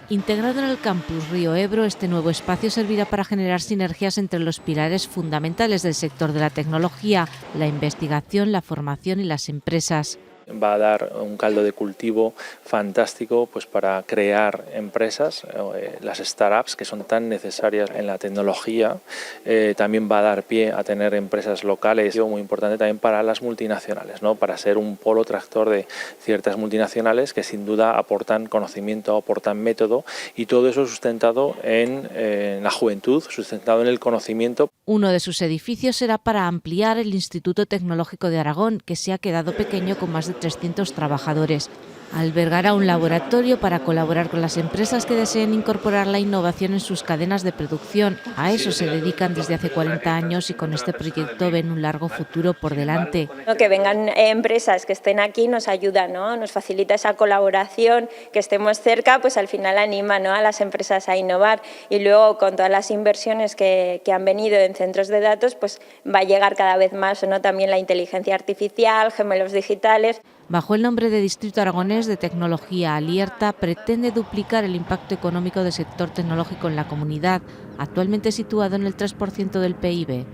Integrado en el campus Río Ebro, este nuevo espacio servirá para generar sinergias entre los pilares fundamentales del sector de la tecnología, la investigación, la formación y las empresas. Va a dar un caldo de cultivo fantástico pues para crear empresas, las startups que son tan necesarias en la tecnología. También va a dar pie a tener empresas locales, muy importante también para las multinacionales, ¿no? Para ser un polo tractor de ciertas multinacionales que sin duda aportan conocimiento, aportan método, y todo eso sustentado en la juventud, sustentado en el conocimiento. Uno de sus edificios será para ampliar el Instituto Tecnológico de Aragón, que se ha quedado pequeño con más de 300 trabajadores. Albergará un laboratorio para colaborar con las empresas que deseen incorporar la innovación en sus cadenas de producción. A eso se dedican desde hace 40 años y con este proyecto ven un largo futuro por delante. Que vengan empresas que estén aquí nos ayuda, ¿no? Nos facilita esa colaboración, que estemos cerca, pues al final anima, ¿no?, a las empresas a innovar, y luego con todas las inversiones que han venido en centros de datos, pues va a llegar cada vez más, ¿no?, también la inteligencia artificial, gemelos digitales. Bajo el nombre de Distrito Aragonés de Tecnología Alierta, pretende duplicar el impacto económico del sector tecnológico en la comunidad, actualmente situado en el 3% del PIB.